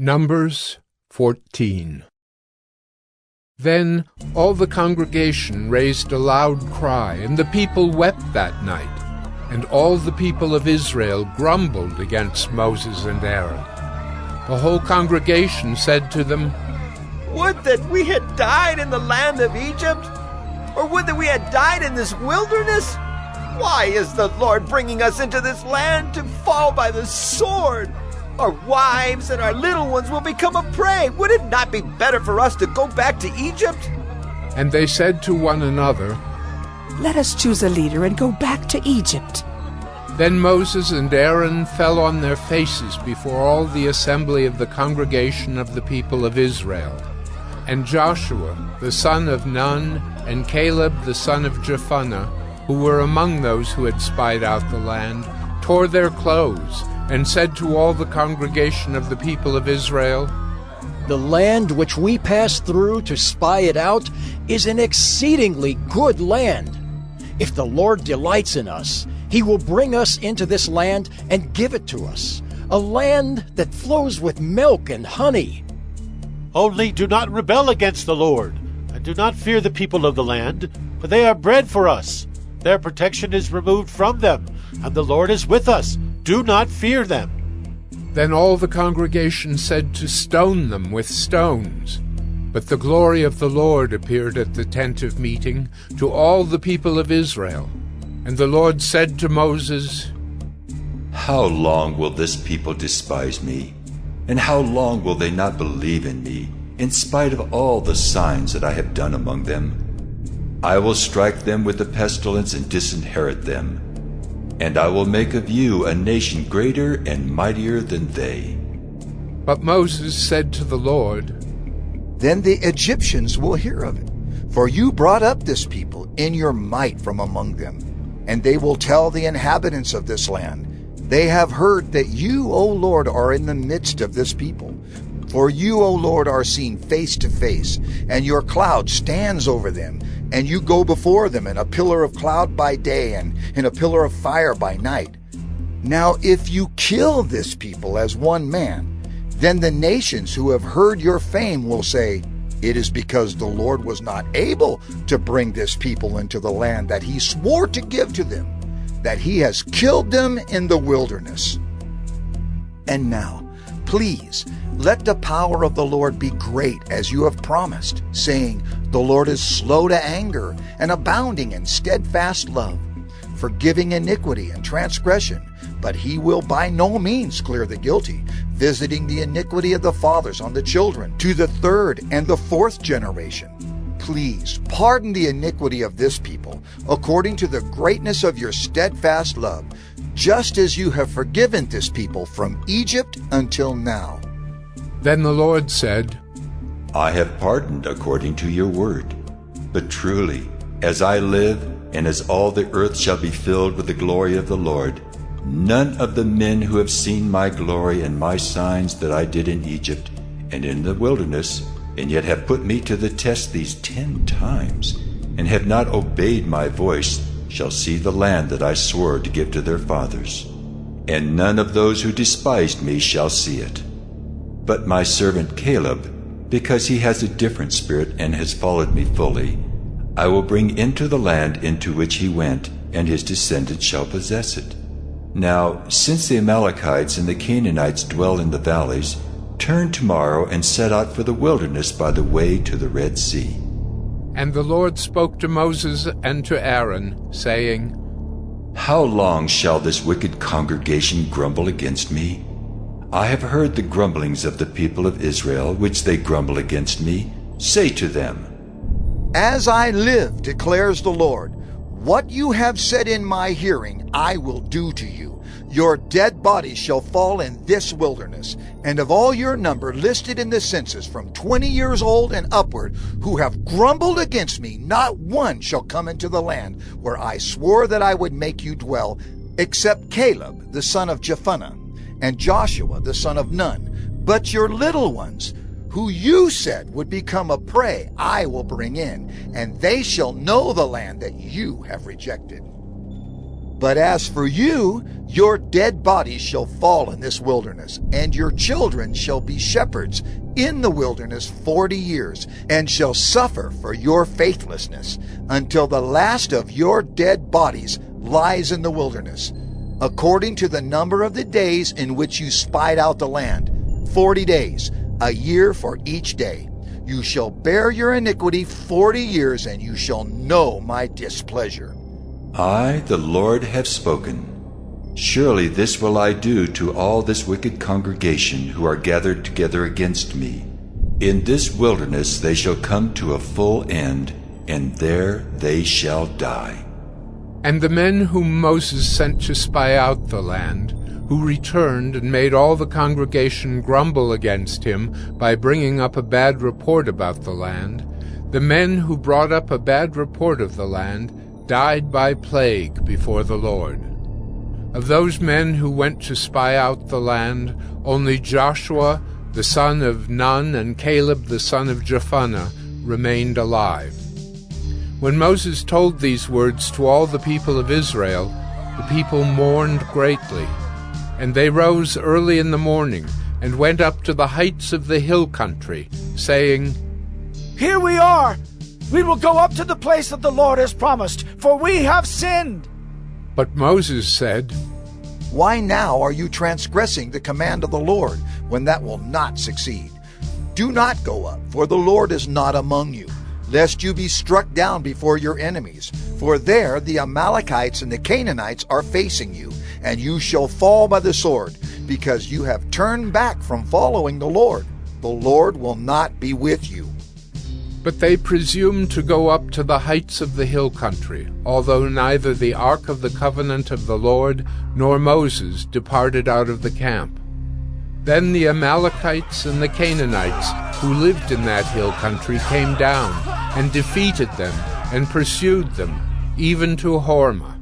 Numbers 14. Then all the congregation raised a loud cry, and the people wept that night. And all the people of Israel grumbled against Moses and Aaron. The whole congregation said to them, "Would that we had died in the land of Egypt, or would that we had died in this wilderness! Why is the Lord bringing us into this land to fall by the sword? Our wives and our little ones will become a prey. Would it not be better for us to go back to Egypt?" And they said to one another, "Let us choose a leader and go back to Egypt." Then Moses and Aaron fell on their faces before all the assembly of the congregation of the people of Israel. And Joshua, the son of Nun, and Caleb, the son of Jephunneh, who were among those who had spied out the land, tore their clothes, and said to all the congregation of the people of Israel, "The land which we passed through to spy it out is an exceedingly good land. If the Lord delights in us, He will bring us into this land and give it to us, a land that flows with milk and honey." Only do not rebel against the Lord, and do not fear the people of the land, for they are bread for us. Their protection is removed from them, and the Lord is with us. Do not fear them. Then all the congregation said to stone them with stones. But the glory of the Lord appeared at the tent of meeting to all the people of Israel. And the Lord said to Moses, "How long will this people despise me? And how long will they not believe in me, in spite of all the signs that I have done among them? I will strike them with the pestilence and disinherit them. And I will make of you a nation greater and mightier than they." But Moses said to the Lord, "Then the Egyptians will hear of it, for you brought up this people in your might from among them. And they will tell the inhabitants of this land, 'They have heard that you, O Lord, are in the midst of this people. For you, O Lord, are seen face to face, and your cloud stands over them, and you go before them in a pillar of cloud by day and in a pillar of fire by night. Now if you kill this people as one man, then the nations who have heard your fame will say, 'It is because the Lord was not able to bring this people into the land that He swore to give to them, that He has killed them in the wilderness.' And now, please, let the power of the Lord be great as you have promised, saying, 'The Lord is slow to anger and abounding in steadfast love, forgiving iniquity and transgression, but He will by no means clear the guilty, visiting the iniquity of the fathers on the children to the third and the fourth generation. Please pardon the iniquity of this people according to the greatness of your steadfast love, just as you have forgiven this people from Egypt until now.'" Then the Lord said, "I have pardoned according to your word. But truly, as I live, and as all the earth shall be filled with the glory of the Lord, none of the men who have seen my glory and my signs that I did in Egypt and in the wilderness, and yet have put me to the test these 10 times, and have not obeyed my voice, shall see the land that I swore to give to their fathers. And none of those who despised me shall see it. But my servant Caleb, because he has a different spirit and has followed me fully, I will bring into the land into which he went, and his descendants shall possess it. Now, since the Amalekites and the Canaanites dwell in the valleys, turn tomorrow and set out for the wilderness by the way to the Red Sea." And the Lord spoke to Moses and to Aaron, saying, "How long shall this wicked congregation grumble against me? I have heard the grumblings of the people of Israel, which they grumble against me. Say to them, 'As I live, declares the Lord, what you have said in my hearing I will do to you. Your dead bodies shall fall in this wilderness, and of all your number listed in the census from 20 years old and upward, who have grumbled against me, not one shall come into the land where I swore that I would make you dwell, except Caleb the son of Jephunneh, and Joshua the son of Nun. But your little ones, who you said would become a prey, I will bring in, and they shall know the land that you have rejected.'" But as for you, your dead bodies shall fall in this wilderness, and your children shall be shepherds in the wilderness 40 years, and shall suffer for your faithlessness, until the last of your dead bodies lies in the wilderness, according to the number of the days in which you spied out the land, 40 days, a year for each day. You shall bear your iniquity 40 years, and you shall know my displeasure. I, the Lord, have spoken. Surely this will I do to all this wicked congregation who are gathered together against me. In this wilderness they shall come to a full end, and there they shall die. And the men whom Moses sent to spy out the land, who returned and made all the congregation grumble against him by bringing up a bad report about the land, the men who brought up a bad report of the land died by plague before the Lord. Of those men who went to spy out the land, only Joshua the son of Nun and Caleb the son of Jephunneh remained alive. When Moses told these words to all the people of Israel, the people mourned greatly. And they rose early in the morning and went up to the heights of the hill country, saying, Here we are! We will go up to the place that the Lord has promised, for we have sinned. But Moses said, Why now are you transgressing the command of the Lord, when that will not succeed? Do not go up, for the Lord is not among you, lest you be struck down before your enemies. For there the Amalekites and the Canaanites are facing you, and you shall fall by the sword, because you have turned back from following the Lord. The Lord will not be with you. But they presumed to go up to the heights of the hill country, although neither the ark of the covenant of the Lord nor Moses departed out of the camp. Then the Amalekites and the Canaanites who lived in that hill country came down and defeated them and pursued them, even to Hormah.